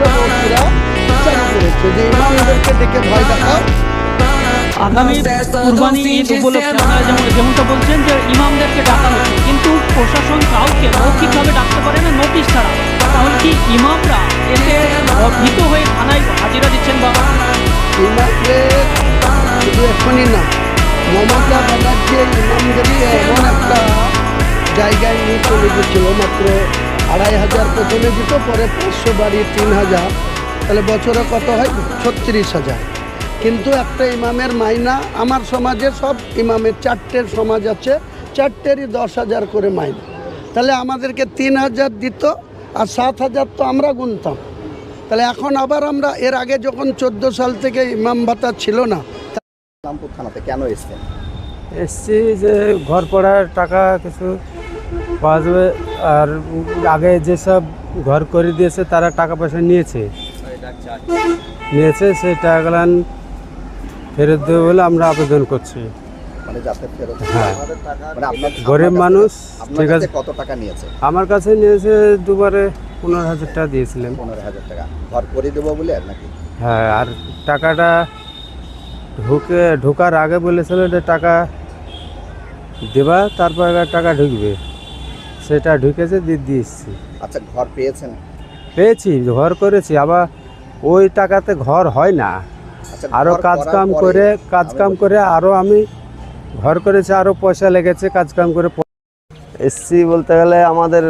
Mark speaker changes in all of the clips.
Speaker 1: অভিভাবকরা চালু করেছে যে ইমামদেরকে ডেকে ভয় দেখাও।
Speaker 2: আগামী কুরবানি ঈদ উপলক্ষে আপনারা যেমনটা বলছেন যে ইমামদেরকে ডাকা হচ্ছে, কিন্তু প্রশাসন কাউকে মৌখিকভাবে ডাকতে পারে না নোটিশ ছাড়া। তাহলে কি ইমামরা এতে ভীত হয়ে থানায় হাজিরা দিচ্ছেন? বা
Speaker 1: ইমামদের শুধু এখনই না, মমতা ব্যানার্জি ইমামদেরকে এমন একটা জায়গায় নিয়ে চলে গেছিল, মাত্র 2,500 প্রথমে দিত, পরে 500 বাড়ি 3,000, তাহলে বছরে কত হয়? 36,000। কিন্তু একটা ইমামের মাইনা, আমার সমাজে সব ইমামের 4টের সমাজ আছে, 4টেরই 10,000 করে মাইনা। তাহলে আমাদেরকে 3,000 দিত, আর 7,000 তো আমরা গুনতাম। তাহলে এখন আবার আমরা, এর আগে যখন 14 সাল থেকে ইমাম ভাতা ছিল না।
Speaker 3: ইসলামপুর থানাতে কেন এসছেন?
Speaker 4: এসছি যে ঘর পড়ার টাকা কিছু পাওয়া যাবে, আর আগে যেসব ঘর করে দিয়েছে তারা টাকা পয়সা নিয়েছে, সেই টাকাগুলো ফেরত দেবে বলে আমরা আবেদন করছি।
Speaker 3: মানে যাতে ফেরত
Speaker 4: হ্যাঁ।
Speaker 3: মানে আপনার
Speaker 4: গরিব মানুষ,
Speaker 3: ঠিক
Speaker 4: ঠিক
Speaker 3: আছে।
Speaker 4: আছে।
Speaker 3: কত টাকা নিয়েছে?
Speaker 4: আমার কাছে নিয়েছে দুবারে 15,000 টাকা দিয়েছিলেন।
Speaker 3: 15,000 টাকা ঘর করে দেবো বলে নাকি?
Speaker 4: হ্যাঁ, আর টাকাটা ঢোকার আগে বলেছিল যে টাকা দেবা, তারপর টাকা ঢুকবে, সেটা ঢুকেছে, দিয়ে এসছি।
Speaker 3: আচ্ছা, ঘর পেয়েছেন?
Speaker 4: পেয়েছি, ঘর করেছি, আবার ওই টাকাতে ঘর হয় না।
Speaker 3: আচ্ছা,
Speaker 4: আরও
Speaker 3: ঘর করার
Speaker 4: কাজকাম
Speaker 3: পরে
Speaker 4: করে আরও আমি ঘর করেছি, আরও পয়সা লেগেছে কাজকাম করে।
Speaker 5: এসছি বলতে গেলে আমাদের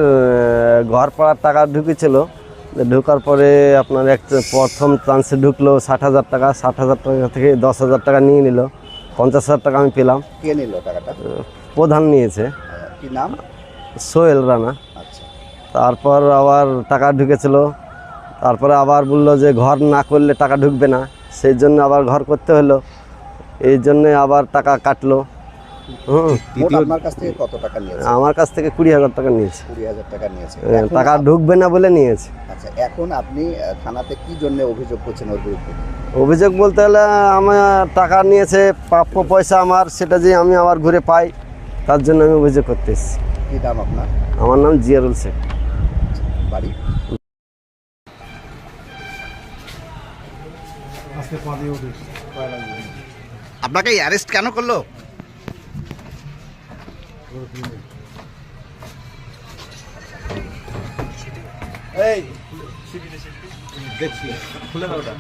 Speaker 5: ঘর পাড়ার টাকা ঢুকেছিল, ঢোকার পরে আপনার প্রথম ট্রান্সে ঢুকলো 60,000 টাকা, 60,000 টাকা থেকে 10,000 টাকা নিয়ে নিল, 50,000 টাকা আমি পেলাম।
Speaker 3: কে নিল টাকাটা?
Speaker 5: প্রধান নিয়েছে।
Speaker 3: কি নাম?
Speaker 5: সোহেল রানা।
Speaker 3: আচ্ছা,
Speaker 5: তারপর আবার টাকা ঢুকেছিল, তারপরে আবার বললো যে ঘর না করলে টাকা ঢুকবে না, সেই জন্য আবার ঘর করতে হলো, এই জন্যে আবার টাকা কাটলো।
Speaker 3: মোট আপনার কাছ থেকে কত টাকা নিয়েছে?
Speaker 5: আমার কাছ থেকে 20,000 টাকা নিয়েছে।
Speaker 3: 20,000 টাকা নিয়েছে।
Speaker 5: টাকা ঢুকবে না বলে নিয়েছে।
Speaker 3: আচ্ছা, এখন আপনি থানাতে কি জন্য অভিযোগ করছেন ওর বিরুদ্ধে?
Speaker 5: অভিযোগ বলতে হলে আমার টাকা নিয়েছে, প্রাপ্য পয়সা আমার, সেটা যে আমি আবার ঘুরে পাই, তার জন্য আমি অভিযোগ করতে এসেছি।
Speaker 3: কি নাম আপনার?
Speaker 5: আমার নাম জিয়ারুল শেখ।
Speaker 3: বাড়ি? আপনাকে অ্যারেস্ট কেন করলো? এই দেখছি খুলে দাও ওটা।